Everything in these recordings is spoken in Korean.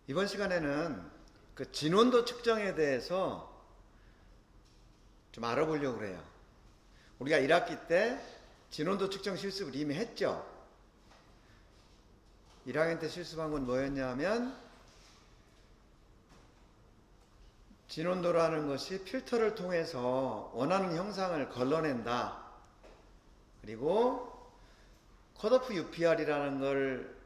이번 시간에는 그 진원도 측정에 대해서 좀 알아보려고 그래요. 우리가 1학기 때 진원도 측정 실습을 이미 했죠. 1학년 때 실습한 건 뭐였냐면 진원도라는 것이 필터를 통해서 원하는 형상을 걸러낸다. 그리고 컷오프 UPR이라는 걸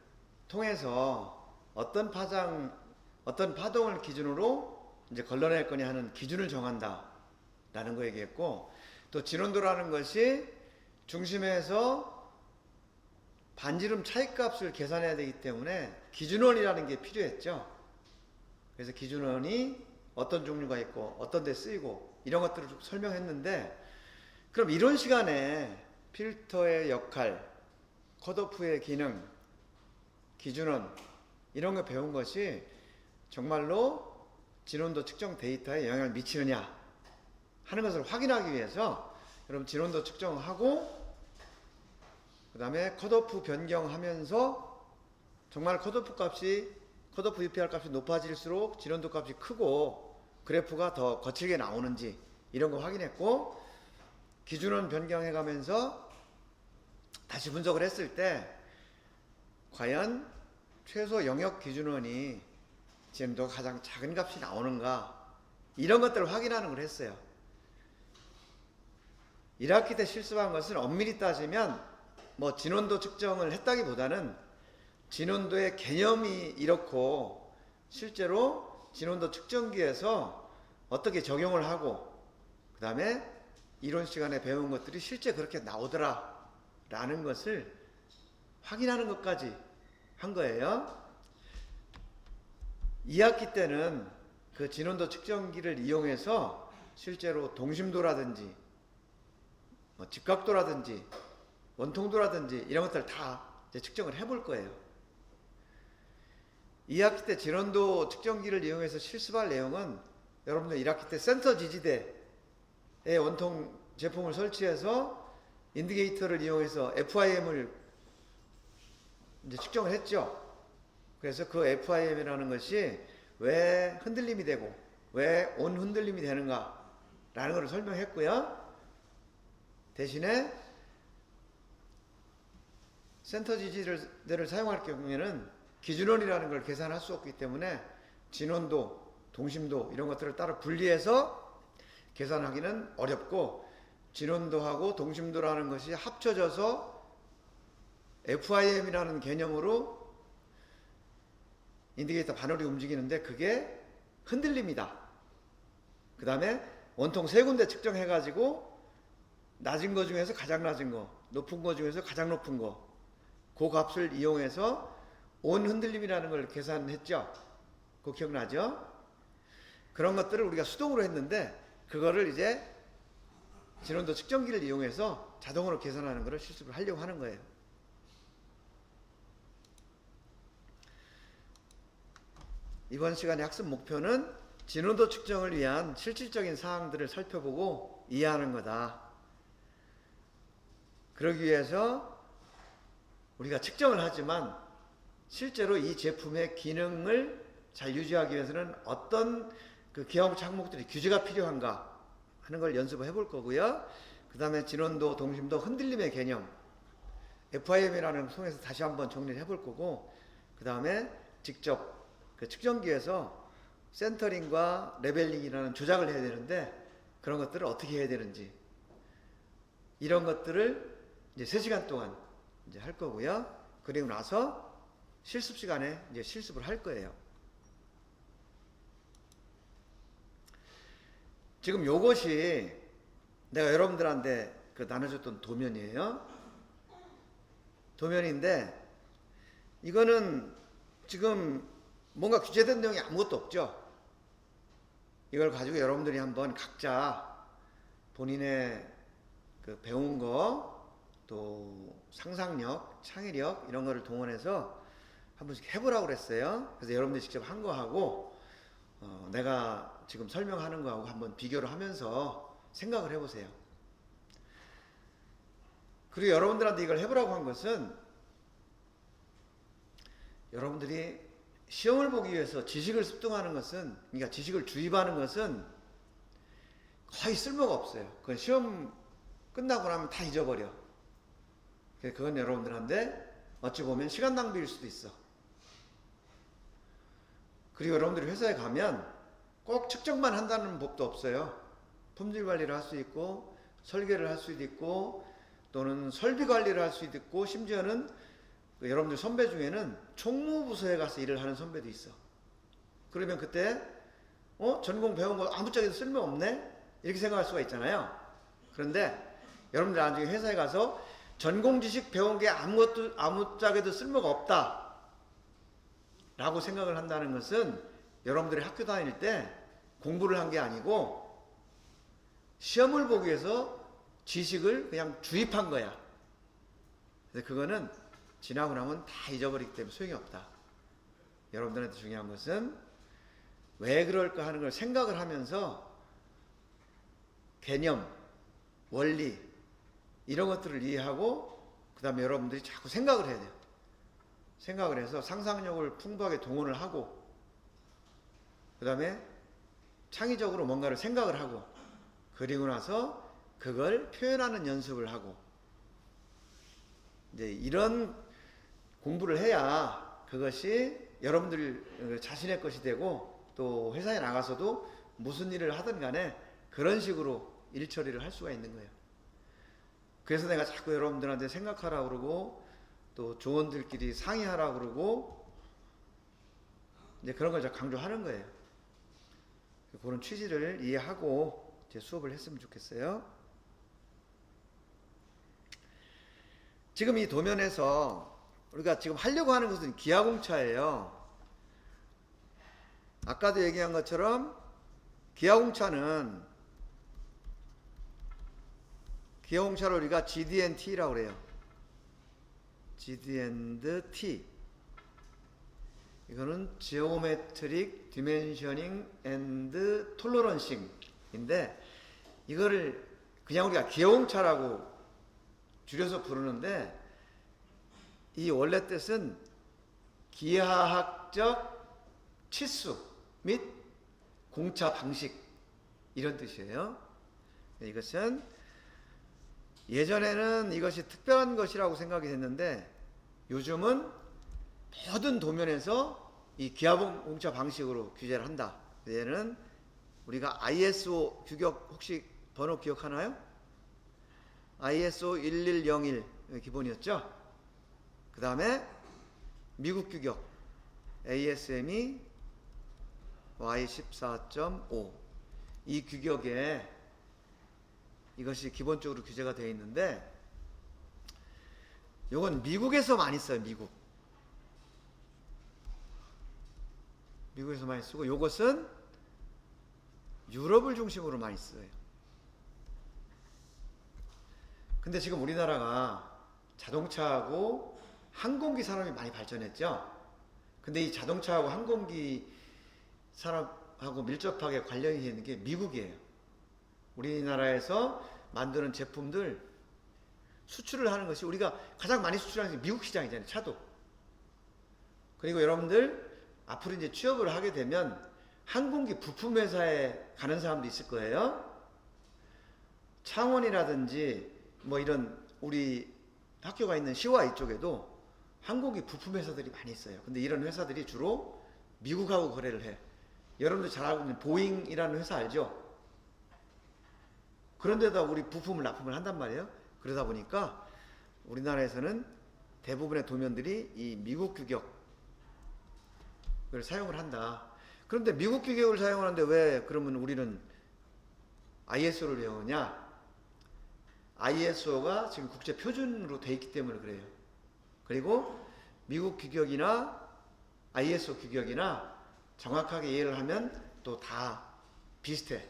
통해서 어떤 파동을 기준으로 이제 걸러낼 거냐 하는 기준을 정한다 라는 거 얘기했고, 또 진원도라는 것이 중심에서 반지름 차이값을 계산해야 되기 때문에 기준원이라는 게 필요했죠. 그래서 기준원이 어떤 종류가 있고 어떤 데 쓰이고 이런 것들을 좀 설명했는데, 그럼 이런 시간에 필터의 역할, 컷오프의 기능, 기준원 이런 거 배운 것이 정말로 진원도 측정 데이터에 영향을 미치느냐 하는 것을 확인하기 위해서 여러분 진원도 측정하고 그 다음에 컷오프 변경하면서 정말 컷오프 UPR 값이 높아질수록 진원도 값이 크고 그래프가 더 거칠게 나오는지 이런 거 확인했고, 기준원 변경해 가면서 다시 분석을 했을 때 과연 최소 영역 기준원이 진원도가 가장 작은 값이 나오는가 이런 것들을 확인하는 걸 했어요. 1학기 때 실습한 것은 엄밀히 따지면 뭐 진원도 측정을 했다기보다는 진원도의 개념이 이렇고 실제로 진원도 측정기에서 어떻게 적용을 하고 그 다음에 이론 시간에 배운 것들이 실제 그렇게 나오더라 라는 것을 확인하는 것까지 한 거예요. 2학기 때는 그 진원도 측정기를 이용해서 실제로 동심도라든지 직각도라든지 원통도라든지 이런 것들 다 이제 측정을 해볼 거예요. 2학기 때 진원도 측정기를 이용해서 실습할 내용은 여러분들 1학기 때 센터 지지대에 원통 제품을 설치해서 인디게이터를 이용해서 FIM을 이제 측정을 했죠. 그래서 그 FIM이라는 것이 왜 흔들림이 되고 왜 온 흔들림이 되는가 라는 것을 설명했고요. 대신에 센터 지지대를 사용할 경우에는 기준원이라는 걸 계산할 수 없기 때문에 진원도, 동심도 이런 것들을 따로 분리해서 계산하기는 어렵고, 진원도하고 동심도라는 것이 합쳐져서 FIM이라는 개념으로 인디게이터 바늘이 움직이는데 그게 흔들림이다. 그 다음에 원통 세 군데 측정해가지고 낮은 거 중에서 가장 낮은 거, 높은 거 중에서 가장 높은 거, 그 값을 이용해서 온 흔들림이라는 걸 계산했죠. 그거 기억나죠? 그런 것들을 우리가 수동으로 했는데 그거를 이제 진원도 측정기를 이용해서 자동으로 계산하는 것을 실습을 하려고 하는 거예요. 이번 시간의 학습 목표는 진원도 측정을 위한 실질적인 사항들을 살펴보고 이해하는 거다. 그러기 위해서 우리가 측정을 하지만 실제로 이 제품의 기능을 잘 유지하기 위해서는 어떤 그 기하목적 항목들이 규제가 필요한가 하는 걸 연습을 해볼 거고요. 그 다음에 진원도, 동심도, 흔들림의 개념 FIM이라는 걸 통해서 다시 한번 정리를 해볼 거고, 그 다음에 직접 그 측정기에서 센터링과 레벨링이라는 조작을 해야 되는데 그런 것들을 어떻게 해야 되는지 이런 것들을 이제 3시간 동안 이제 할 거고요. 그리고 나서 실습 시간에 이제 실습을 할 거예요. 지금 요것이 내가 여러분들한테 그 나눠줬던 도면이에요. 도면인데 이거는 지금 뭔가 규제된 내용이 아무것도 없죠. 이걸 가지고 여러분들이 한번 각자 본인의 그 배운 거, 또 상상력, 창의력 이런 거를 동원해서 한 번씩 해보라고 그랬어요. 그래서 여러분들이 직접 한 거하고 내가 지금 설명하는 거하고 한번 비교를 하면서 생각을 해보세요. 그리고 여러분들한테 이걸 해보라고 한 것은 여러분들이 시험을 보기 위해서 지식을 습득하는 것은, 그러니까 지식을 주입하는 것은 거의 쓸모가 없어요. 그건 시험 끝나고 나면 다 잊어버려. 그건 여러분들한테 어찌 보면 시간 낭비일 수도 있어. 그리고 여러분들이 회사에 가면 꼭 측정만 한다는 법도 없어요. 품질 관리를 할 수 있고, 설계를 할 수도 있고, 또는 설비 관리를 할 수도 있고, 심지어는 여러분들 선배 중에는 총무부서에 가서 일을 하는 선배도 있어. 그러면 그때 전공 배운 거 아무짝에도 쓸모없네? 이렇게 생각할 수가 있잖아요. 그런데 여러분들 나중에 회사에 가서 전공 지식 배운 게 아무짝에도 쓸모가 없다 라고 생각을 한다는 것은 여러분들이 학교 다닐 때 공부를 한 게 아니고 시험을 보기 위해서 지식을 그냥 주입한 거야. 그래서 그거는 지나고 나면 다 잊어버리기 때문에 소용이 없다. 여러분들한테 중요한 것은 왜 그럴까 하는 걸 생각을 하면서 개념, 원리 이런 것들을 이해하고 그 다음에 여러분들이 자꾸 생각을 해야 돼요. 생각을 해서 상상력을 풍부하게 동원을 하고 그 다음에 창의적으로 뭔가를 생각을 하고 그리고 나서 그걸 표현하는 연습을 하고 이제 이런 공부를 해야 그것이 여러분들 자신의 것이 되고 또 회사에 나가서도 무슨 일을 하든 간에 그런 식으로 일 처리를 할 수가 있는 거예요. 그래서 내가 자꾸 여러분들한테 생각하라 그러고 또 조원들끼리 상의하라 그러고 이제 그런 걸 강조하는 거예요. 그런 취지를 이해하고 제 수업을 했으면 좋겠어요. 지금 이 도면에서 우리가 지금 하려고 하는 것은 기하공차예요. 아까도 얘기한 것처럼 기하공차를 우리가 GD&T라고 그래요. GD&T. 이거는 Geometric Dimensioning and Tolerancing인데 이거를 그냥 우리가 기하공차라고 줄여서 부르는데 이 원래 뜻은 기하학적 치수 및 공차 방식 이런 뜻이에요. 이것은 예전에는 이것이 특별한 것이라고 생각이 됐는데 요즘은 모든 도면에서 이 기하공차 방식으로 규제를 한다. 얘는 우리가 ISO 규격 혹시 번호 기억하나요? ISO 1101 기본이었죠. 그 다음에 미국 규격 ASME Y14.5 이 규격에 이것이 기본적으로 규제가 되어 있는데 이건 미국에서 많이 써요. 미국에서 많이 쓰고 이것은 유럽을 중심으로 많이 써요. 근데 지금 우리나라가 자동차하고 항공기 산업이 많이 발전했죠. 근데 이 자동차하고 항공기 산업하고 밀접하게 관련이 있는 게 미국이에요. 우리나라에서 만드는 제품들 수출을 하는 것이 우리가 가장 많이 수출하는 게 미국 시장이잖아요. 차도. 그리고 여러분들 앞으로 이제 취업을 하게 되면 항공기 부품 회사에 가는 사람도 있을 거예요. 창원이라든지 뭐 이런 우리 학교가 있는 시와 이쪽에도 항공기 부품 회사들이 많이 있어요. 근데 이런 회사들이 주로 미국하고 거래를 해. 여러분들 잘 알고 있는 보잉이라는 회사 알죠? 그런데다 우리 부품을 납품을 한단 말이에요. 그러다 보니까 우리나라에서는 대부분의 도면들이 이 미국 규격을 사용을 한다. 그런데 미국 규격을 사용하는데 왜 그러면 우리는 ISO를 배우냐? ISO가 지금 국제 표준으로 돼 있기 때문에 그래요. 그리고 미국 규격이나 ISO 규격이나 정확하게 이해를 하면 또 다 비슷해.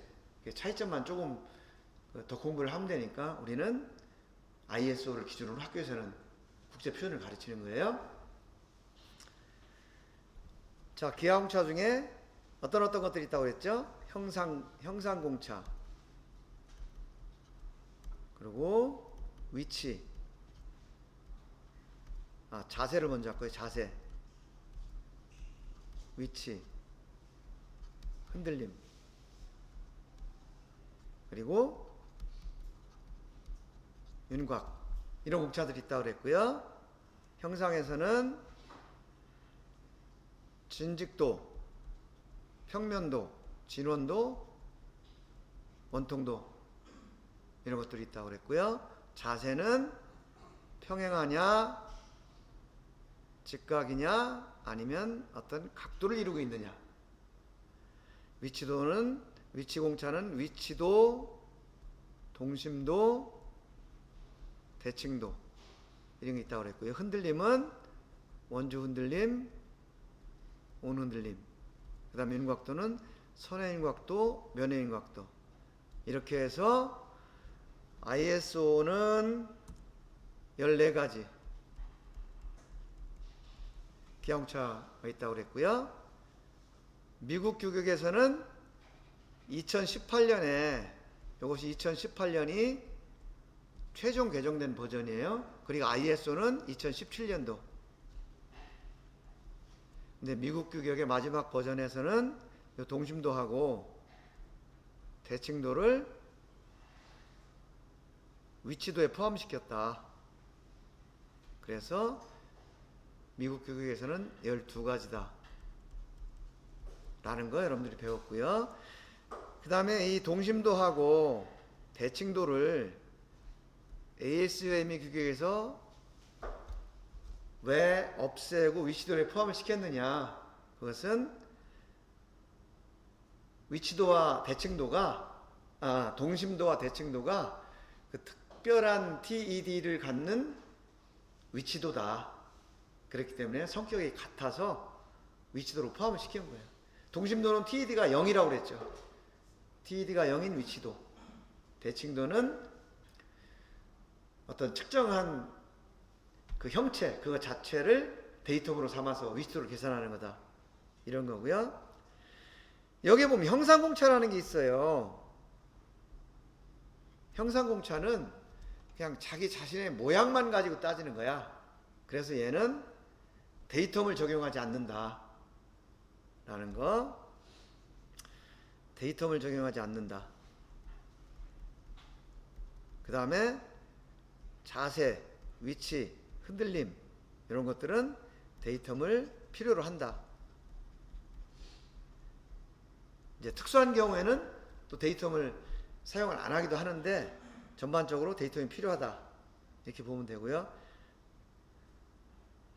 차이점만 조금 더 공부를 하면 되니까 우리는 ISO를 기준으로 학교에서는 국제 표준을 가르치는 거예요. 자, 기하공차 중에 어떤 것들이 있다고 그랬죠? 형상공차. 그리고 위치. 자세를 먼저 할 거예요. 자세. 위치, 흔들림, 그리고 윤곽, 이런 공차들이 있다고 그랬고요. 형상에서는 진직도, 평면도, 진원도, 원통도, 이런 것들이 있다고 그랬고요. 자세는 평행하냐, 직각이냐, 아니면 어떤 각도를 이루고 있느냐. 위치도는, 위치공차는 위치도, 동심도, 대칭도, 이런 게 있다고 그랬고요. 흔들림은 원주 흔들림, 온 흔들림, 그 다음에 윤곽도는 선의 윤곽도, 면의 윤곽도, 이렇게 해서 ISO는 14가지 기하공차가 있다고 그랬고요. 미국 규격에서는 2018년에, 이것이 2018년이 최종 개정된 버전이에요. 그리고 ISO는 2017년도. 근데 미국 규격의 마지막 버전에서는 이 동심도하고 대칭도를 위치도에 포함시켰다. 그래서 미국 규격에서는 12가지다 라는 거 여러분들이 배웠고요. 그 다음에 이 동심도하고 대칭도를 ASUME 규격에서 왜 없애고 위치도에 포함을 시켰느냐. 그것은 위치도와 대칭도가, 동심도와 대칭도가 그 특별한 TED를 갖는 위치도다. 그렇기 때문에 성격이 같아서 위치도로 포함을 시킨 거예요. 동심도는 TED가 0이라고 그랬죠. TED가 0인 위치도. 대칭도는 어떤 측정한 그 형체, 그거 자체를 데이터로 삼아서 위치도를 계산하는 거다. 이런 거고요. 여기에 보면 형상공차라는 게 있어요. 형상공차는 그냥 자기 자신의 모양만 가지고 따지는 거야. 그래서 얘는 데이텀을 적용하지 않는다 라는 거. 데이텀을 적용하지 않는다. 그 다음에 자세, 위치, 흔들림, 이런 것들은 데이텀을 필요로 한다. 이제 특수한 경우에는 또 데이텀을 사용을 안 하기도 하는데 전반적으로 데이텀이 필요하다. 이렇게 보면 되고요.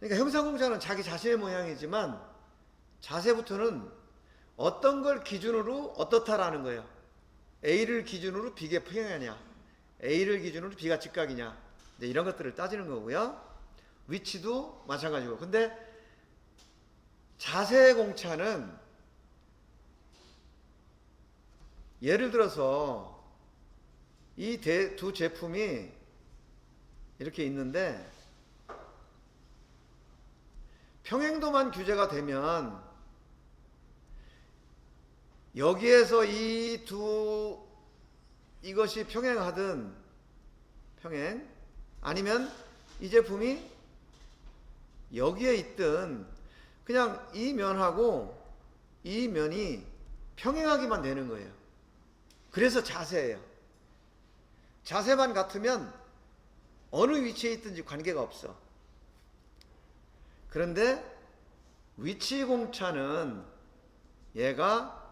그러니까 형상공차는 자기 자신의 모양이지만 자세부터는 어떤 걸 기준으로 어떻다라는 거예요. A를 기준으로 B가 평행하냐, A를 기준으로 B가 직각이냐, 이런 것들을 따지는 거고요. 위치도 마찬가지고. 근데 자세공차는 예를 들어서 이 두 제품이 이렇게 있는데 평행도만 규제가 되면 여기에서 이것이 평행하든 평행, 아니면 이 제품이 여기에 있든 그냥 이 면하고 이 면이 평행하기만 되는 거예요. 그래서 자세예요. 자세만 같으면 어느 위치에 있든지 관계가 없어. 그런데 위치공차는 얘가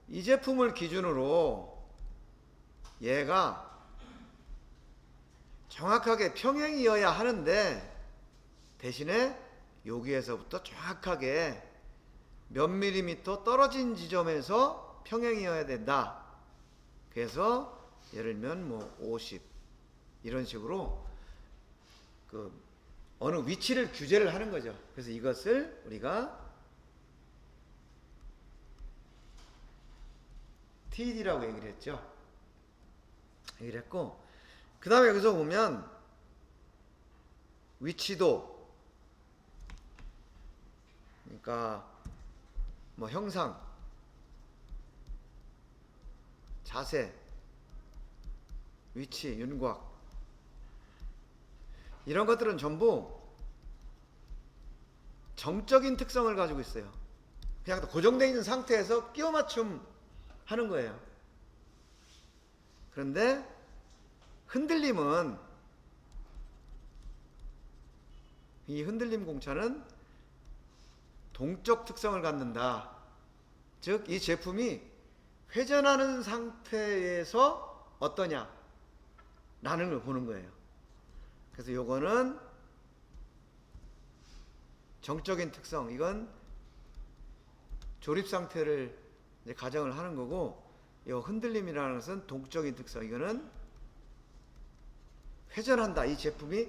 이 제품을 기준으로 얘가 정확하게 평행이어야 하는데 대신에 여기에서부터 정확하게 몇 밀리미터 떨어진 지점에서 평행이어야 된다. 그래서 예를 들면 뭐 50 이런 식으로 그 어느 위치를 규제를 하는 거죠. 그래서 이것을 우리가 TED라고 얘기를 했죠. 얘기를 했고, 그 다음에 여기서 보면 위치도, 그러니까 뭐 형상, 자세, 위치, 윤곽, 이런 것들은 전부 정적인 특성을 가지고 있어요. 그냥 고정되어 있는 상태에서 끼워 맞춤 하는 거예요. 그런데 흔들림은, 이 흔들림 공차는 동적 특성을 갖는다. 즉 이 제품이 회전하는 상태에서 어떠냐 라는 걸 보는 거예요. 그래서 요거는 정적인 특성, 이건 조립 상태를 이제 가정을 하는 거고, 이 흔들림이라는 것은 동적인 특성, 이거는 회전한다, 이 제품이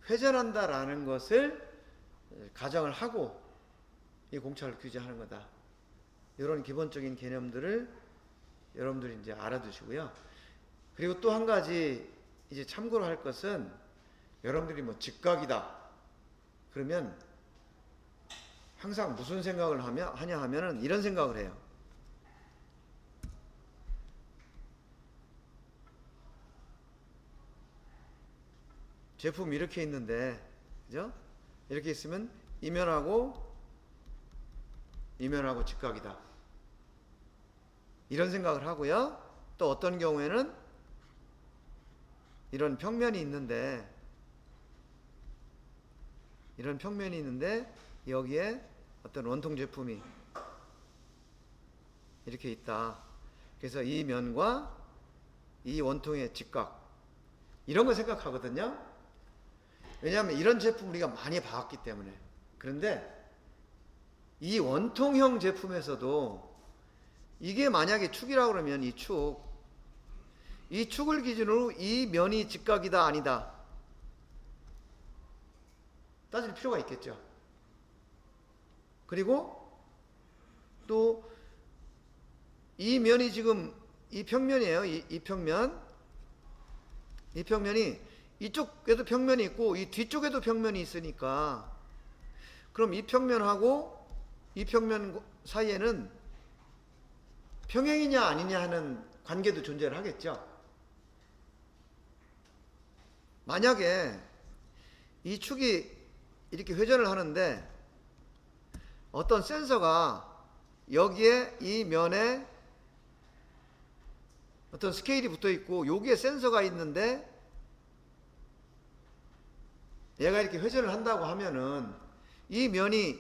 회전한다라는 것을 가정을 하고 이 공차를 규제하는 거다. 이런 기본적인 개념들을 여러분들이 이제 알아두시고요. 그리고 또 한 가지 이제 참고로 할 것은, 여러분들이 뭐 직각이다 그러면 항상 무슨 생각을 하냐 하면은 이런 생각을 해요. 제품 이렇게 있는데, 그죠? 이렇게 있으면 이면하고 직각이다, 이런 생각을 하고요. 또 어떤 경우에는 이런 평면이 있는데 여기에 어떤 원통 제품이 이렇게 있다. 그래서 이 면과 이 원통의 직각, 이런 거 생각하거든요. 왜냐하면 이런 제품 우리가 많이 봐왔기 때문에. 그런데 이 원통형 제품에서도 이게 만약에 축이라고 그러면 이 축을 기준으로 이 면이 직각이다 아니다 따질 필요가 있겠죠. 그리고 또 이 면이 지금 이 평면이에요. 이 평면이 이쪽에도 평면이 있고 이 뒤쪽에도 평면이 있으니까, 그럼 이 평면하고 이 평면 사이에는 평행이냐 아니냐 하는 관계도 존재를 하겠죠. 만약에 이 축이 이렇게 회전을 하는데 어떤 센서가 여기에 이 면에 어떤 스케일이 붙어 있고 여기에 센서가 있는데 얘가 이렇게 회전을 한다고 하면은 이 면이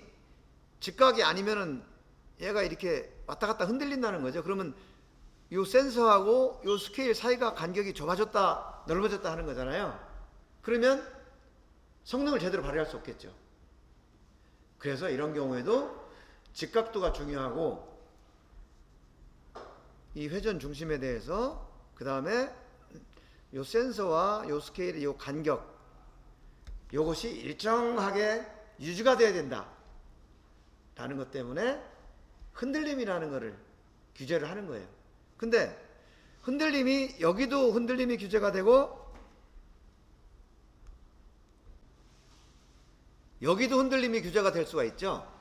직각이 아니면은 얘가 이렇게 왔다 갔다 흔들린다는 거죠. 그러면 이 센서하고 이 스케일 사이가 간격이 좁아졌다 넓어졌다 하는 거잖아요. 그러면 성능을 제대로 발휘할 수 없겠죠. 그래서 이런 경우에도 직각도가 중요하고, 이 회전 중심에 대해서, 그 다음에 이 센서와 이 스케일의 이 간격, 이것이 일정하게 유지가 돼야 된다 라는 것 때문에 흔들림이라는 것을 규제를 하는 거예요. 근데 흔들림이, 여기도 흔들림이 규제가 되고 여기도 흔들림이 규제가 될 수가 있죠.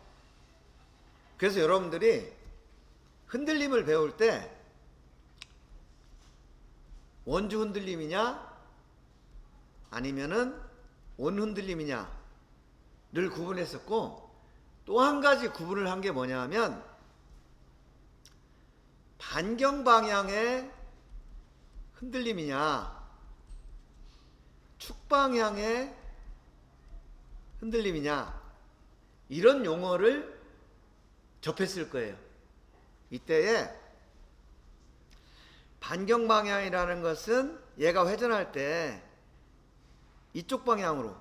그래서 여러분들이 흔들림을 배울 때 원주 흔들림이냐 아니면은 원 흔들림이냐를 구분했었고, 또 한 가지 구분을 한 게 뭐냐 하면 반경 방향의 흔들림이냐 축 방향의 흔들림이냐, 이런 용어를 접했을 거예요. 이때에 반경 방향이라는 것은 얘가 회전할 때 이쪽 방향으로,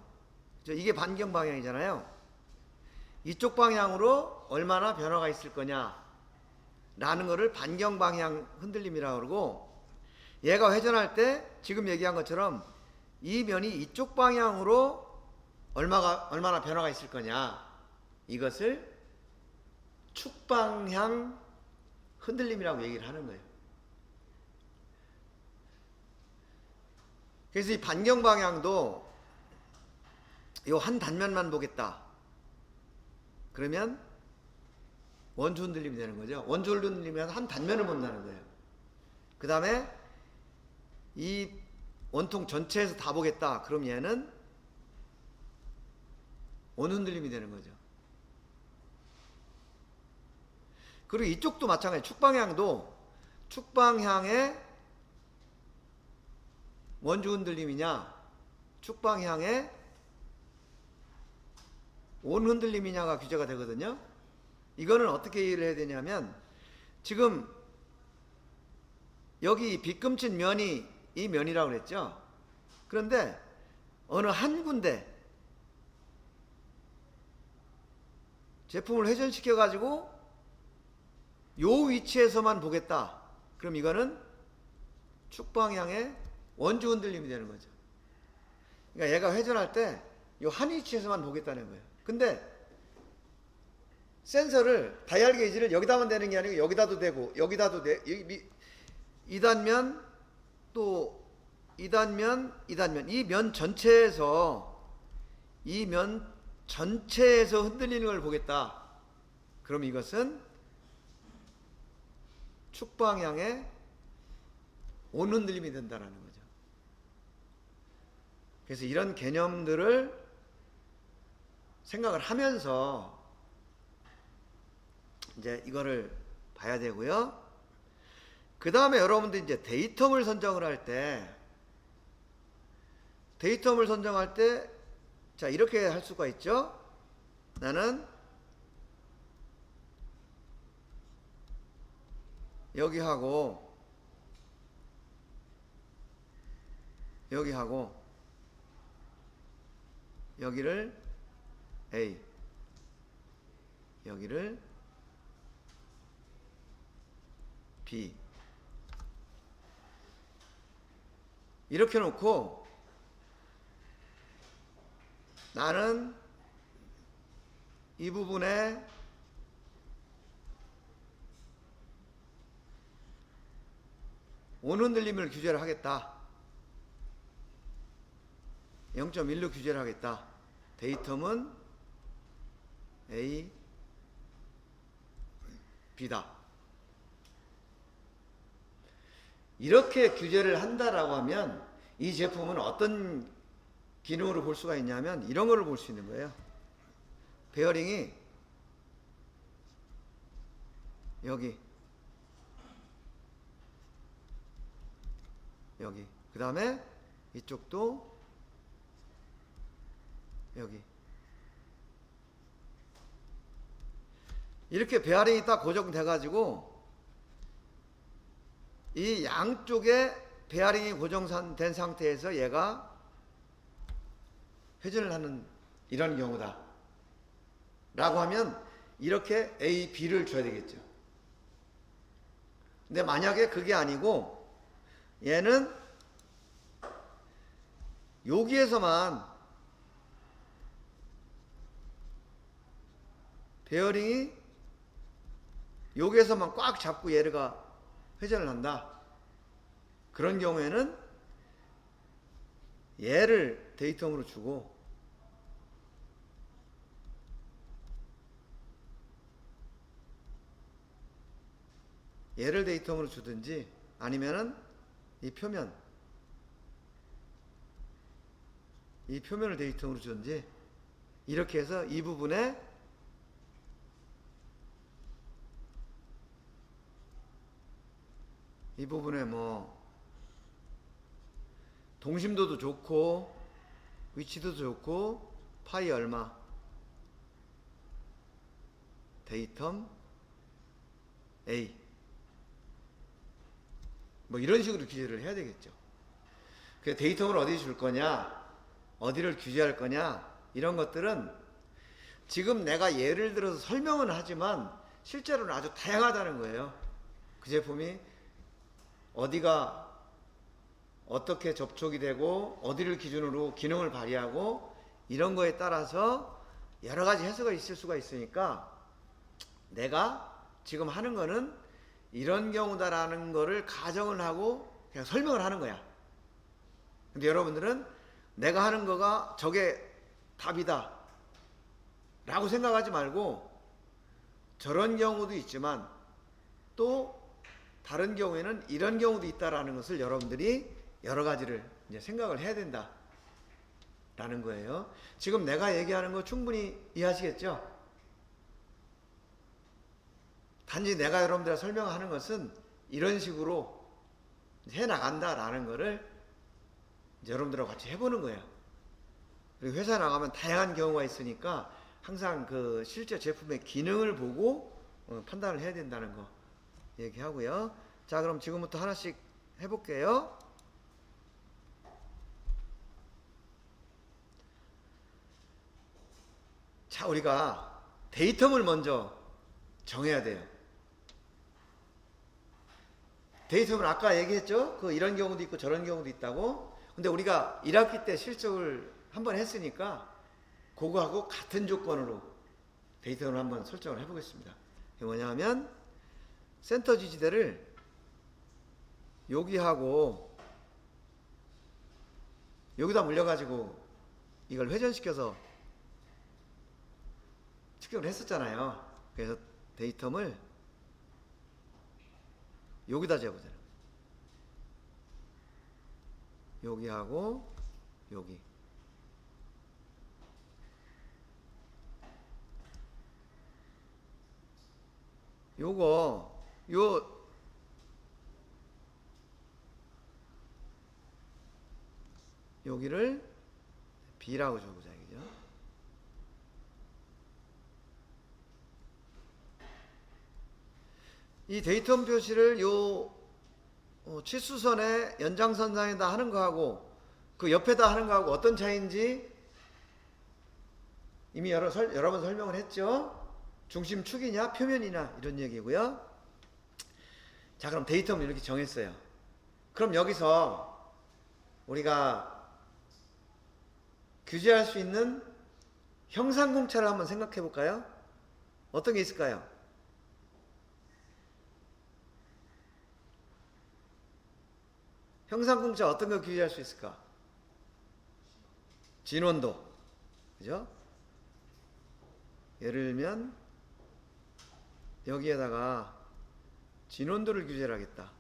이게 반경 방향이잖아요. 이쪽 방향으로 얼마나 변화가 있을 거냐 라는 것을 반경 방향 흔들림이라고 그러고, 얘가 회전할 때 지금 얘기한 것처럼 이 면이 이쪽 방향으로 얼마나 변화가 있을 거냐, 이것을 축방향 흔들림이라고 얘기를 하는 거예요. 그래서 이 반경 방향도 이 한 단면만 보겠다 그러면 원주 흔들림이 되는 거죠. 원주 흔들림이란 한 단면을 본다는 거예요. 그 다음에 이 원통 전체에서 다 보겠다 그럼 얘는 원 흔들림이 되는 거죠. 그리고 이쪽도 마찬가지. 축방향의 원주 흔들림이냐, 축방향의 온 흔들림이냐가 규제가 되거든요. 이거는 어떻게 이해를 해야 되냐면, 지금 여기 빗금친 면이 이 면이라고 그랬죠. 그런데 어느 한 군데 제품을 회전시켜 가지고 요 위치에서만 보겠다. 그럼 이거는 축방향의 원주 흔들림이 되는 거죠. 그러니까 얘가 회전할 때 요 한 위치에서만 보겠다는 거예요. 근데 센서를 다이얼 게이지를 여기다만 대는 게 아니고 여기다도 대고 여기다도 대, 2단면 또 2단면 이 면 전체에서 흔들리는 걸 보겠다. 그럼 이것은 축방향의 온 흔들림이 된다라는 거죠. 그래서 이런 개념들을 생각을 하면서 이제 이거를 봐야 되고요. 그 다음에 여러분들 이제 데이텀을 선정을 할 때, 자, 이렇게 할 수가 있죠. 나는 여기하고 여기를 A, 여기를 B 이렇게 놓고 나는 이 부분에 온 흔들림을 규제를 하겠다. 0.1로 규제를 하겠다. 데이텀은 A, B다. 이렇게 규제를 한다라고 하면 이 제품은 어떤 기능으로 볼 수가 있냐면 이런 거를 볼 수 있는 거예요. 베어링이 여기 그 다음에 이쪽도 여기 이렇게 베어링이 딱 고정돼 가지고 이 양쪽에 베어링이 고정된 상태에서 얘가 회전을 하는 이런 경우다 라고 하면 이렇게 A, B를 줘야 되겠죠. 근데 만약에 그게 아니고 얘는 여기에서만 베어링이 여기에서만 꽉 잡고 얘가 회전을 한다. 그런 경우에는 얘를 데이텀으로 주고 얘를 데이텀으로 주든지 아니면은 이 표면을 데이텀으로 주든지 이렇게 해서 이 부분에 뭐 동심도도 좋고 위치도 좋고 파이 얼마 데이텀 A 뭐 이런 식으로 규제를 해야 되겠죠. 그 데이텀을 어디 줄 거냐, 어디를 규제할 거냐 이런 것들은 지금 내가 예를 들어서 설명은 하지만 실제로는 아주 다양하다는 거예요. 그 제품이 어디가 어떻게 접촉이 되고 어디를 기준으로 기능을 발휘하고 이런 거에 따라서 여러 가지 해석이 있을 수가 있으니까 내가 지금 하는 거는 이런 경우다라는 거를 가정을 하고 그냥 설명을 하는 거야. 근데 여러분들은 내가 하는 거가 저게 답이다 라고 생각하지 말고 저런 경우도 있지만 또 다른 경우에는 이런 경우도 있다라는 것을 여러분들이 여러 가지를 이제 생각을 해야 된다 라는 거예요. 지금 내가 얘기하는 거 충분히 이해하시겠죠? 단지 내가 여러분들한테 설명하는 것은 이런 식으로 해 나간다라는 거를 여러분들하고 같이 해보는 거예요. 그리고 회사 나가면 다양한 경우가 있으니까 항상 그 실제 제품의 기능을 보고 판단을 해야 된다는 거 얘기하고요. 자, 그럼 지금부터 하나씩 해볼게요. 자, 우리가 데이텀을 먼저 정해야 돼요. 데이텀을 아까 얘기했죠? 그 이런 경우도 있고 저런 경우도 있다고. 근데 우리가 1학기 때 실습을 한번 했으니까 그거하고 같은 조건으로 데이텀을 한번 설정을 해보겠습니다. 이게 뭐냐면 센터 지지대를 여기하고 여기다 물려가지고 이걸 회전시켜서 측정을 했었잖아요. 그래서 데이텀을 여기다 재보잖아요. 여기하고 여기. 여기를 B라고 줘보자 이거죠. 이 데이텀 표시를 요 치수선의 연장선상에다 하는 거하고 그 옆에다 하는 거하고 어떤 차이인지 이미 여러 번 설명을 했죠. 중심축이냐 표면이냐 이런 얘기고요. 자, 그럼 데이텀을 이렇게 정했어요. 그럼 여기서 우리가 규제할 수 있는 형상공차를 한번 생각해 볼까요? 어떤 게 있을까요? 형상공차 어떤 거 규제할 수 있을까? 진원도. 그죠? 예를 들면 여기에다가 진원도를 규제를 하겠다.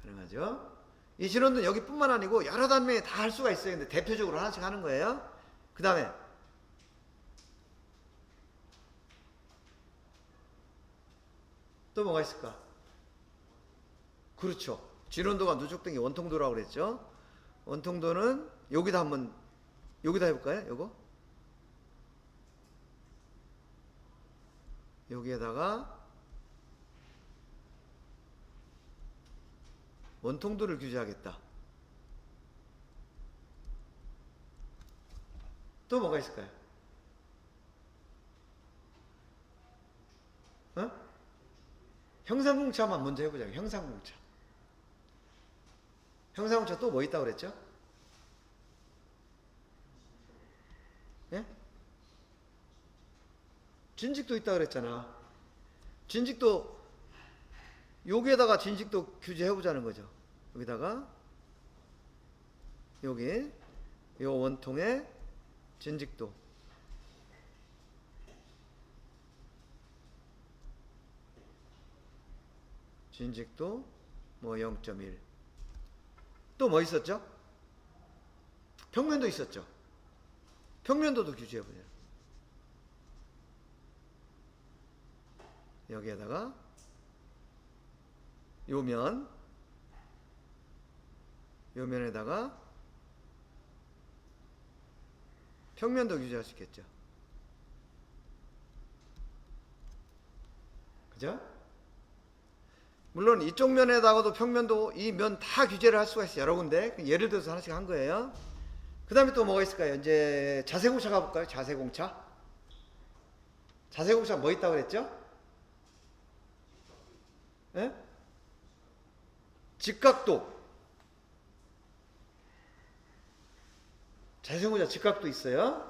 가능하죠? 이 진원도는 여기뿐만 아니고 여러 단면에 다 할 수가 있어요. 근데 대표적으로 하나씩 하는 거예요. 그 다음에 또 뭐가 있을까? 그렇죠. 진원도가 누적된 게 원통도라고 그랬죠. 원통도는 여기다 해볼까요? 요거 여기에다가 원통도를 규제하겠다. 또 뭐가 있을까요? 형상공차만 먼저 해보자고요. 형상공차. 형상공차 또 뭐 있다고 그랬죠? 예? 진직도 있다고 그랬잖아. 진직도 여기에다가 진직도 규제해보자는 거죠. 여기다가 여기 요 원통의 진직도 뭐 0.1. 또 뭐 있었죠? 평면도 있었죠. 평면도도 규제해보자. 여기에다가 요면에다가 평면도 규제할 수 있겠죠. 그죠? 물론 이쪽 면에다가도 평면도 이 면 다 규제를 할 수가 있어요. 여러 군데. 예를 들어서 하나씩 한 거예요. 그 다음에 또 뭐가 있을까요? 이제 자세공차 가볼까요? 자세공차. 자세공차 뭐 있다고 그랬죠? 예? 직각도. 자세공차 직각도 있어요.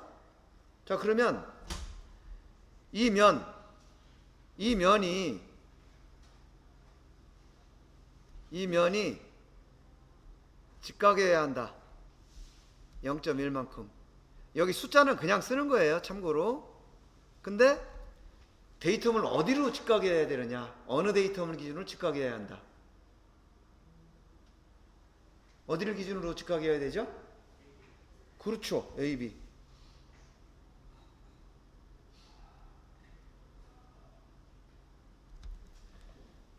자, 그러면 이 면이 직각이어야 한다. 0.1만큼. 여기 숫자는 그냥 쓰는 거예요. 참고로. 근데 데이텀을 어디로 직각해야 되느냐? 어느 데이텀을 기준으로 직각해야 한다. 어디를 기준으로 직각해야 되죠? 그렇죠. AB.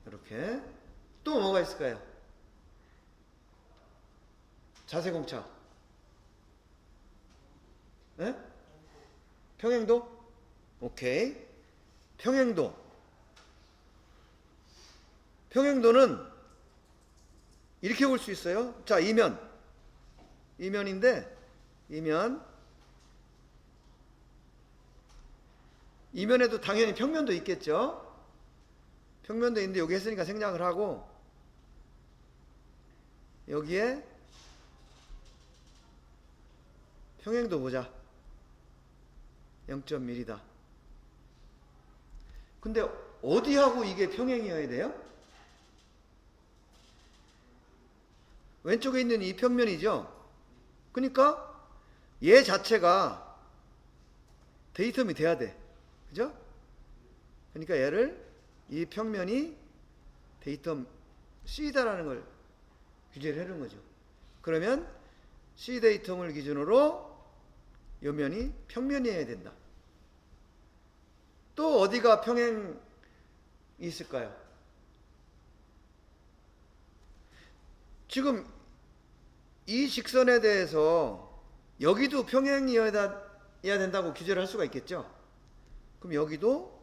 이렇게. 또 뭐가 있을까요? 자세공차. 네? 평행도? 오케이. 평행도. 평행도는 이렇게 볼 수 있어요. 자, 이면. 이면인데, 이면에도 당연히 평면도 있겠죠. 평면도 있는데 여기 했으니까 생략을 하고, 여기에 평행도 보자. 0.1이다. 근데 어디하고 이게 평행이어야 돼요? 왼쪽에 있는 이 평면이죠. 그러니까 얘 자체가 데이텀이 돼야 돼. 그죠? 그러니까 얘를 이 평면이 데이텀 C다라는 걸 규제를 해놓은 거죠. 그러면 C 데이텀을 기준으로 이 면이 평면이어야 된다. 또 어디가 평행이 있을까요? 지금 이 직선에 대해서 여기도 평행이어야 된다고 규제를 할 수가 있겠죠. 그럼 여기도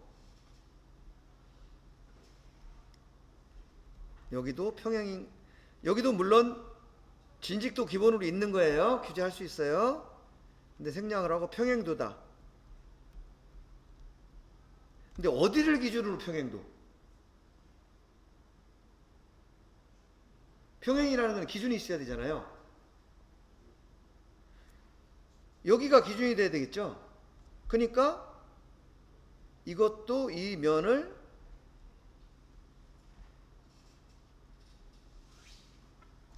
평행인, 여기도 물론 진직도 기본으로 있는 거예요. 규제할 수 있어요. 근데 생략을 하고 평행도다. 근데 어디를 기준으로 평행도? 평행이라는 건 기준이 있어야 되잖아요. 여기가 기준이 돼야 되겠죠. 그러니까 이것도 이 면을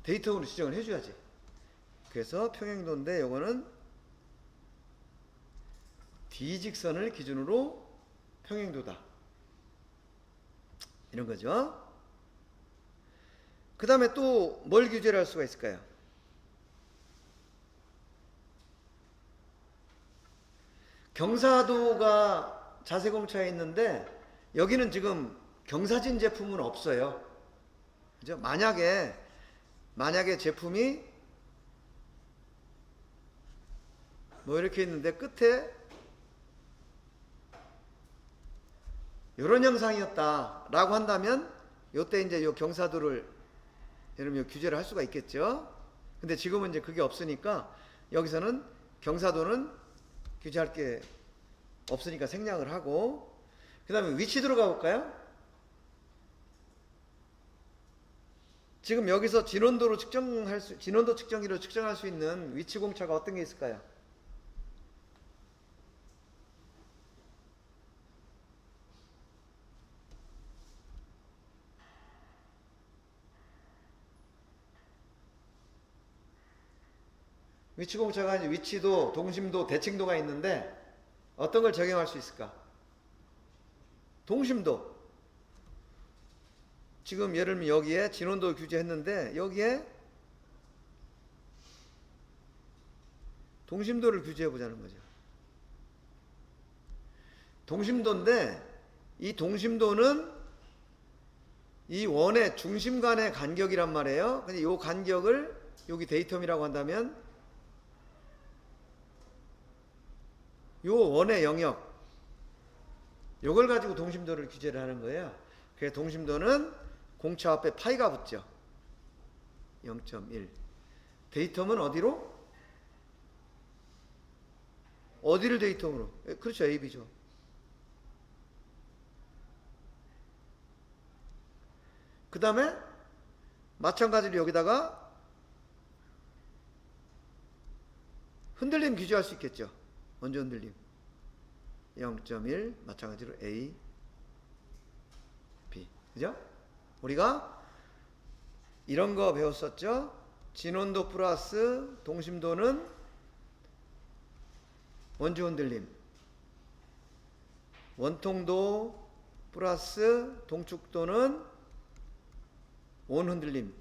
데이텀으로 지정을 해줘야지. 그래서 평행도인데 요거는 D직선을 기준으로 평행도다. 이런 거죠. 그 다음에 또 뭘 규제를 할 수가 있을까요? 경사도가 자세공차에 있는데 여기는 지금 경사진 제품은 없어요. 그죠? 만약에 제품이 뭐 이렇게 있는데 끝에 이런 형상이었다라고 한다면 요때 이제 요 경사도를 여러분 규제를 할 수가 있겠죠. 근데 지금은 이제 그게 없으니까 여기서는 경사도는 규제할 게 없으니까 생략을 하고, 그 다음에 위치 들어가 볼까요? 지금 여기서 진원도 측정기로 측정할 수 있는 위치 공차가 어떤 게 있을까요? 위치 공차가 이제 위치도, 동심도, 대칭도가 있는데 어떤 걸 적용할 수 있을까? 동심도. 지금 예를 들면 여기에 진원도 규제했는데 여기에 동심도를 규제해 보자는 거죠. 동심도인데 이 동심도는 이 원의 중심 간의 간격이란 말이에요. 근데 이 간격을 여기 데이텀이라고 한다면 요 원의 영역, 요걸 가지고 동심도를 규제를 하는 거예요. 그래서 동심도는 공차 앞에 파이가 붙죠. 0.1. 데이텀은 어디로? 어디를 데이텀으로? 그렇죠. AB죠. 그 다음에 마찬가지로 여기다가 흔들림 규제할 수 있겠죠. 먼저 흔들림 0.1 마찬가지로 A, B. 그죠? 우리가 이런 거 배웠었죠? 진원도 플러스 동심도는 원주 흔들림, 원통도 플러스 동축도는 온 흔들림.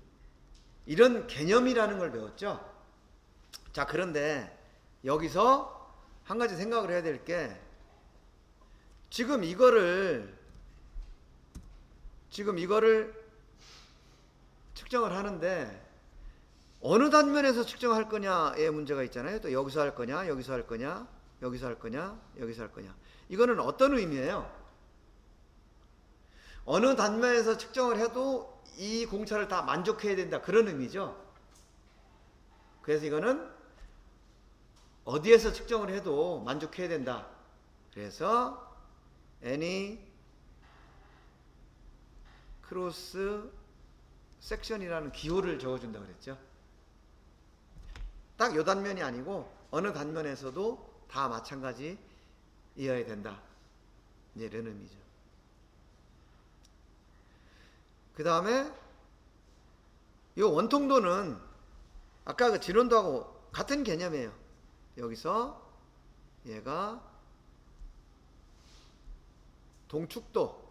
이런 개념이라는 걸 배웠죠? 자, 그런데 여기서 한 가지 생각을 해야 될 게, 지금 이거를 지금 이거를 측정을 하는데 어느 단면에서 측정할 거냐에 문제가 있잖아요. 또 여기서 할 거냐, 여기서 할 거냐, 여기서 할 거냐, 여기서 할 거냐. 이거는 어떤 의미예요? 어느 단면에서 측정을 해도 이 공차를 다 만족해야 된다, 그런 의미죠. 그래서 이거는 어디에서 측정을 해도 만족해야 된다. 그래서 any cross section이라는 기호를 적어준다고 그랬죠. 딱 요 단면이 아니고 어느 단면에서도 다 마찬가지이어야 된다, 이제 이런 의미죠. 그 다음에 이 원통도는 아까 그 진원도하고 같은 개념이에요. 여기서 얘가 동축도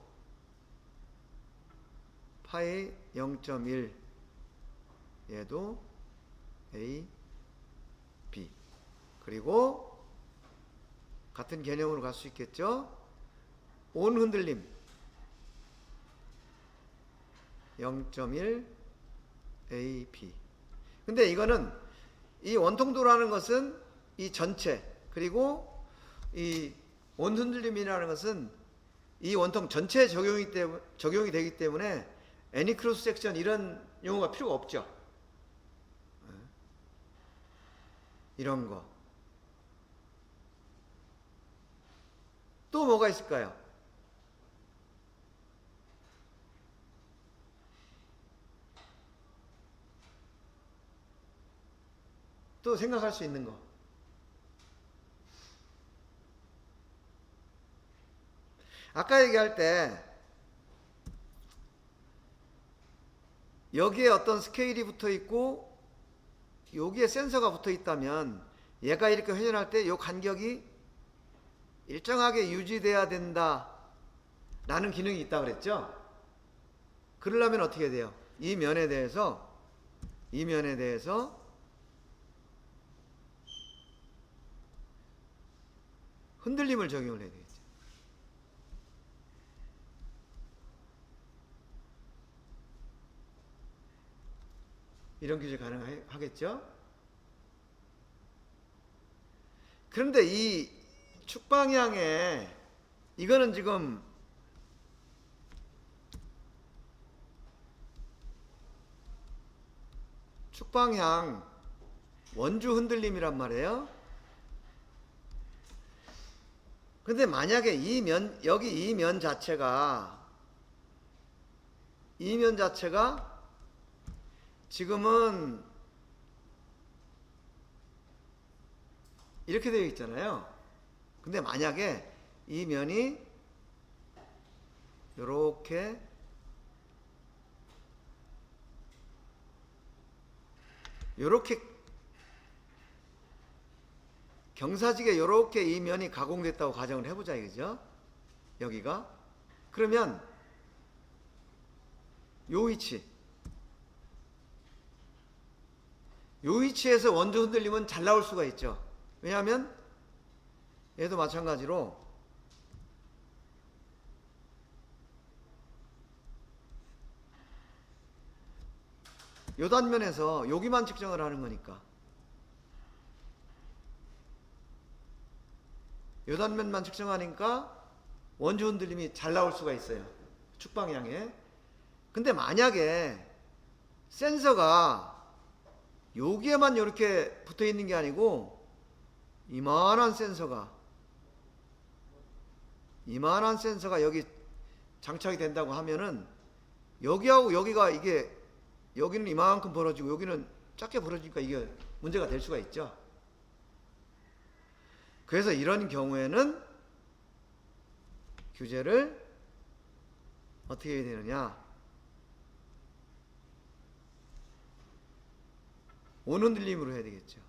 파이 0.1, 얘도 A, B. 그리고 같은 개념으로 갈 수 있겠죠. 온 흔들림 0.1 AP. 근데 이거는 이 원통도라는 것은 이 전체, 그리고 이 온 흔들림이라는 것은 이 원통 전체에 적용이 되기 때문에 애니 크로스 섹션 이런 용어가 필요가 없죠. 이런 거. 또 뭐가 있을까요? 또 생각할 수 있는 거. 아까 얘기할 때 여기에 어떤 스케일이 붙어 있고 여기에 센서가 붙어 있다면 얘가 이렇게 회전할 때 이 간격이 일정하게 유지돼야 된다 라는 기능이 있다고 그랬죠. 그러려면 어떻게 돼요? 이 면에 대해서 흔들림을 적용을 해야 되겠죠. 이런 규제 가능하겠죠. 그런데 이 축방향에 이거는 지금 축방향 원주 흔들림이란 말이에요. 근데 만약에 여기 이 면 자체가 지금은 이렇게 되어 있잖아요. 근데 만약에 이 면이 요렇게 경사지게 요렇게 이 면이 가공됐다고 가정을 해보자 이거죠. 여기가. 그러면 요 위치에서 원주 흔들림은 잘 나올 수가 있죠. 왜냐하면 얘도 마찬가지로 요 단면에서 여기만 측정을 하는 거니까 요 단면만 측정하니까 원주 흔들림이 잘 나올 수가 있어요. 축방향에. 근데 만약에 센서가 여기에만 이렇게 붙어 있는 게 아니고 이만한 센서가 여기 장착이 된다고 하면은 여기하고 여기가 이게 여기는 이만큼 벌어지고 여기는 작게 벌어지니까 이게 문제가 될 수가 있죠. 그래서 이런 경우에는 규제를 어떻게 해야 되느냐? 온 흔들림으로 해야 되겠죠.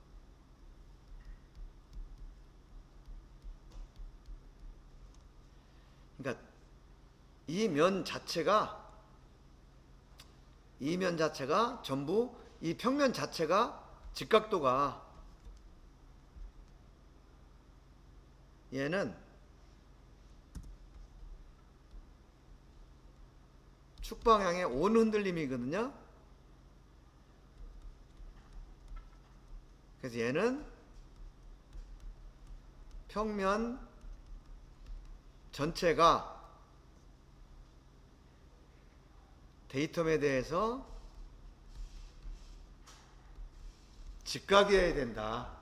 그러니까 이 면 자체가 전부 이 평면 자체가 직각도가 얘는 축방향의 온 흔들림이거든요. 그래서 얘는 평면 전체가 데이텀에 대해서 직각이어야 된다.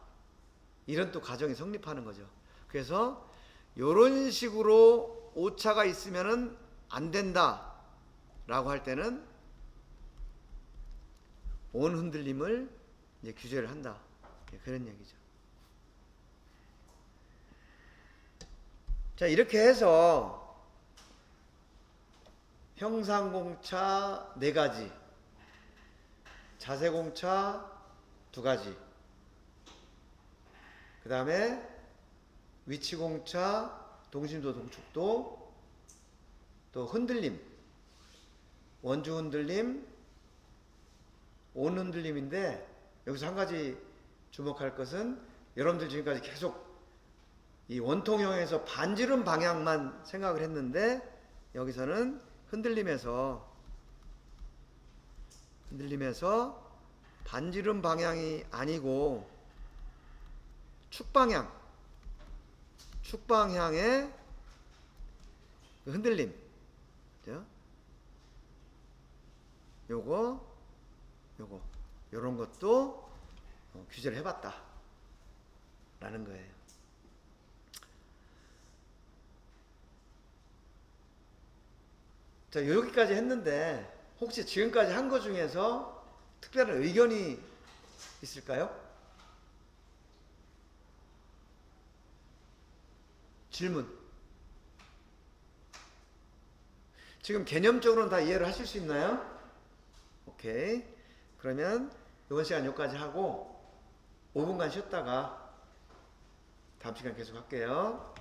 이런 또 가정이 성립하는 거죠. 그래서 이런 식으로 오차가 있으면은 안 된다 라고 할 때는 온 흔들림을 이제 규제를 한다. 그런 얘기죠. 자, 이렇게 해서 형상공차 4가지, 자세공차 2가지, 그 다음에 위치공차, 동심도 동축도, 또 흔들림, 원주 흔들림, 온 흔들림인데, 여기서 한 가지 주목할 것은 여러분들 지금까지 계속 이 원통형에서 반지름 방향만 생각을 했는데, 여기서는 흔들림에서 반지름 방향이 아니고 축방향의 흔들림, 요거 요런 것도 규제를 해봤다 라는 거예요. 자, 여기까지 했는데 혹시 지금까지 한 것 중에서 특별한 의견이 있을까요? 질문. 지금 개념적으로는 다 이해를 하실 수 있나요? 오케이. 그러면 이번 시간 여기까지 하고 5분간 쉬었다가 다음 시간 계속 할게요.